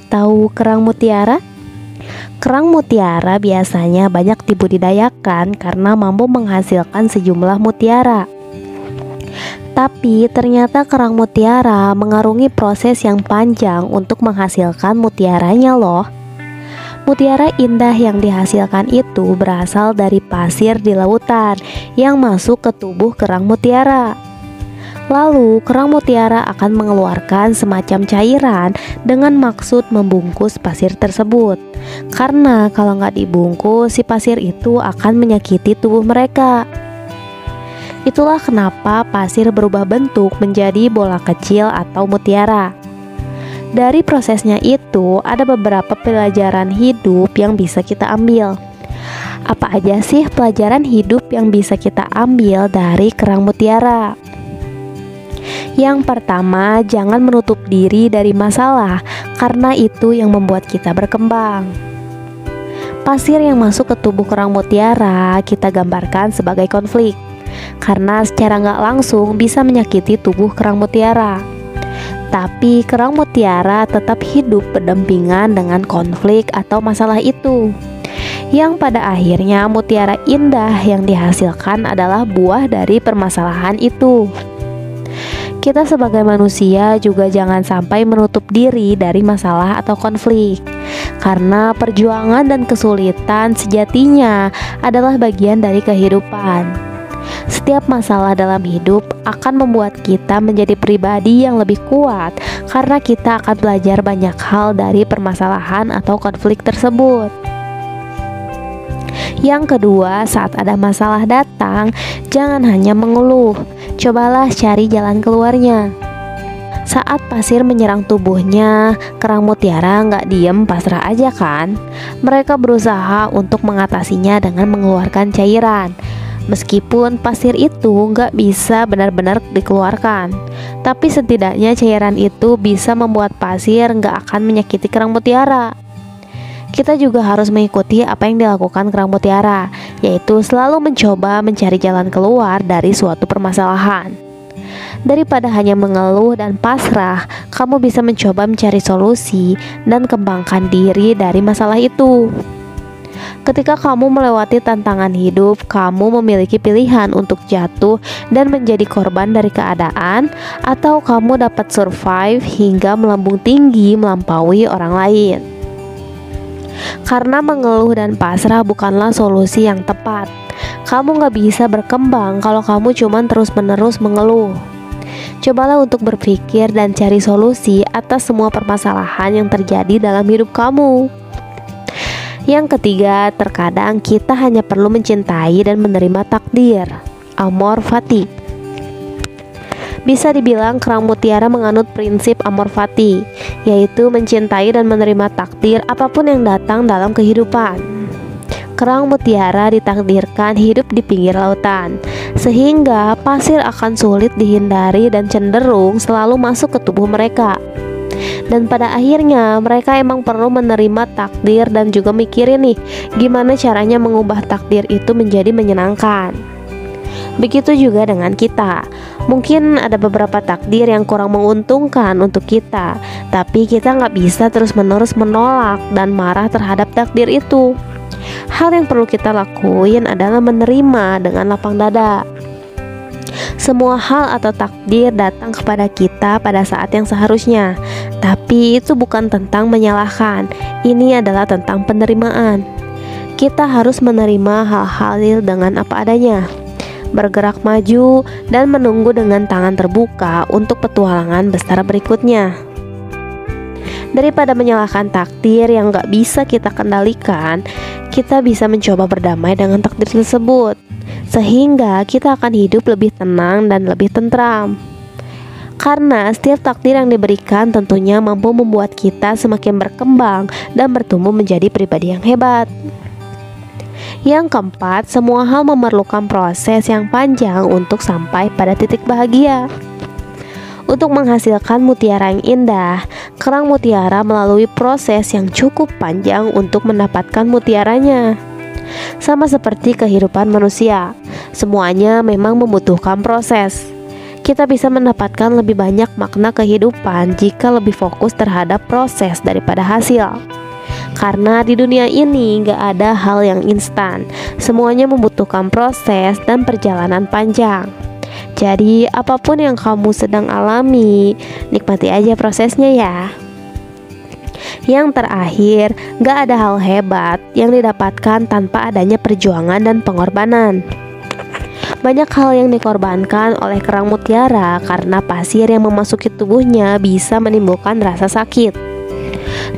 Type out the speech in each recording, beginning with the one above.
tahu kerang mutiara? Kerang mutiara biasanya banyak dibudidayakan karena mampu menghasilkan sejumlah mutiara. Tapi ternyata kerang mutiara mengarungi proses yang panjang untuk menghasilkan mutiaranya loh. Mutiara indah yang dihasilkan itu berasal dari pasir di lautan yang masuk ke tubuh kerang mutiara. Lalu kerang mutiara akan mengeluarkan semacam cairan dengan maksud membungkus pasir tersebut. Karena kalau nggak dibungkus, si pasir itu akan menyakiti tubuh mereka. Itulah kenapa pasir berubah bentuk menjadi bola kecil atau mutiara. Dari prosesnya itu, ada beberapa pelajaran hidup yang bisa kita ambil. Apa aja sih pelajaran hidup yang bisa kita ambil dari kerang mutiara? Yang pertama, jangan menutup diri dari masalah, karena itu yang membuat kita berkembang. Pasir yang masuk ke tubuh kerang mutiara kita gambarkan sebagai konflik, karena secara nggak langsung bisa menyakiti tubuh kerang mutiara. Tapi kerang mutiara tetap hidup berdampingan dengan konflik atau masalah itu, yang pada akhirnya mutiara indah yang dihasilkan adalah buah dari permasalahan itu. Kita sebagai manusia juga jangan sampai menutup diri dari masalah atau konflik, karena perjuangan dan kesulitan sejatinya adalah bagian dari kehidupan. Setiap masalah dalam hidup akan membuat kita menjadi pribadi yang lebih kuat, karena kita akan belajar banyak hal dari permasalahan atau konflik tersebut. Yang kedua, saat ada masalah datang, jangan hanya mengeluh, cobalah cari jalan keluarnya. Saat pasir menyerang tubuhnya, kerang mutiara nggak diem pasrah aja kan? Mereka berusaha untuk mengatasinya dengan mengeluarkan cairan. Meskipun pasir itu nggak bisa benar-benar dikeluarkan, tapi setidaknya cairan itu bisa membuat pasir nggak akan menyakiti kerang mutiara. Kita juga harus mengikuti apa yang dilakukan kerang mutiara, yaitu selalu mencoba mencari jalan keluar dari suatu permasalahan. Daripada hanya mengeluh dan pasrah, kamu bisa mencoba mencari solusi dan kembangkan diri dari masalah itu. Ketika kamu melewati tantangan hidup, kamu memiliki pilihan untuk jatuh dan menjadi korban dari keadaan, atau kamu dapat survive hingga melambung tinggi melampaui orang lain. Karena mengeluh dan pasrah bukanlah solusi yang tepat. Kamu gak bisa berkembang kalau kamu cuma terus-menerus mengeluh. Cobalah untuk berpikir dan cari solusi atas semua permasalahan yang terjadi dalam hidup kamu. Yang ketiga, terkadang kita hanya perlu mencintai dan menerima takdir. Amor fati. Bisa dibilang kerang mutiara menganut prinsip amor fati, yaitu mencintai dan menerima takdir apapun yang datang dalam kehidupan. Kerang mutiara ditakdirkan hidup di pinggir lautan, sehingga pasir akan sulit dihindari dan cenderung selalu masuk ke tubuh mereka. Dan pada akhirnya mereka emang perlu menerima takdir dan juga mikirin nih gimana caranya mengubah takdir itu menjadi menyenangkan. Begitu juga dengan kita. Mungkin ada beberapa takdir yang kurang menguntungkan untuk kita, tapi kita nggak bisa terus-menerus menolak dan marah terhadap takdir itu. Hal yang perlu kita lakuin adalah menerima dengan lapang dada. Semua hal atau takdir datang kepada kita pada saat yang seharusnya, tapi itu bukan tentang menyalahkan. Ini adalah tentang penerimaan. Kita harus menerima hal-hal dengan apa adanya, bergerak maju dan menunggu dengan tangan terbuka untuk petualangan besar berikutnya. Daripada menyalahkan takdir yang gak bisa kita kendalikan, kita bisa mencoba berdamai dengan takdir tersebut, sehingga kita akan hidup lebih tenang dan lebih tentram. Karena setiap takdir yang diberikan tentunya mampu membuat kita semakin berkembang dan bertumbuh menjadi pribadi yang hebat. Yang keempat, semua hal memerlukan proses yang panjang untuk sampai pada titik bahagia. Untuk menghasilkan mutiara yang indah, kerang mutiara melalui proses yang cukup panjang untuk mendapatkan mutiaranya. Sama seperti kehidupan manusia, semuanya memang membutuhkan proses. Kita bisa mendapatkan lebih banyak makna kehidupan jika lebih fokus terhadap proses daripada hasil. Karena di dunia ini gak ada hal yang instan, semuanya membutuhkan proses dan perjalanan panjang. Jadi apapun yang kamu sedang alami, nikmati aja prosesnya ya. Yang terakhir, gak ada hal hebat yang didapatkan tanpa adanya perjuangan dan pengorbanan. Banyak hal yang dikorbankan oleh kerang mutiara karena pasir yang memasuki tubuhnya bisa menimbulkan rasa sakit.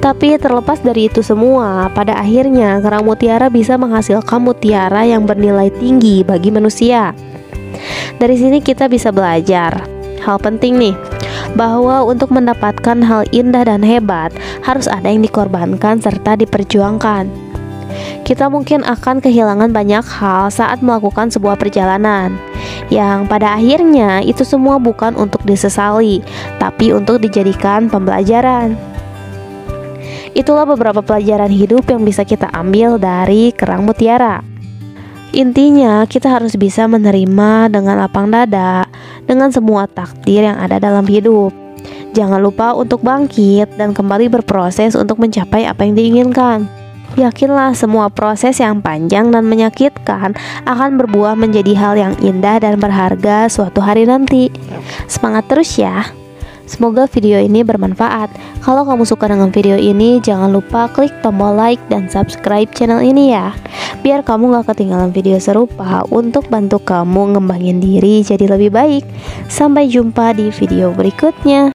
Tapi terlepas dari itu semua, pada akhirnya kerang mutiara bisa menghasilkan mutiara yang bernilai tinggi bagi manusia. Dari sini kita bisa belajar hal penting nih, bahwa untuk mendapatkan hal indah dan hebat harus ada yang dikorbankan serta diperjuangkan. Kita mungkin akan kehilangan banyak hal saat melakukan sebuah perjalanan, yang pada akhirnya itu semua bukan untuk disesali, tapi untuk dijadikan pembelajaran. Itulah beberapa pelajaran hidup yang bisa kita ambil dari kerang mutiara. Intinya, kita harus bisa menerima dengan lapang dada dengan semua takdir yang ada dalam hidup. Jangan lupa untuk bangkit dan kembali berproses untuk mencapai apa yang diinginkan. Yakinlah semua proses yang panjang dan menyakitkan akan berbuah menjadi hal yang indah dan berharga suatu hari nanti. Semangat terus ya. Semoga video ini bermanfaat. Kalau kamu suka dengan video ini, jangan lupa klik tombol like dan subscribe channel ini ya, biar kamu gak ketinggalan video serupa untuk bantu kamu ngembangin diri jadi lebih baik. Sampai jumpa di video berikutnya.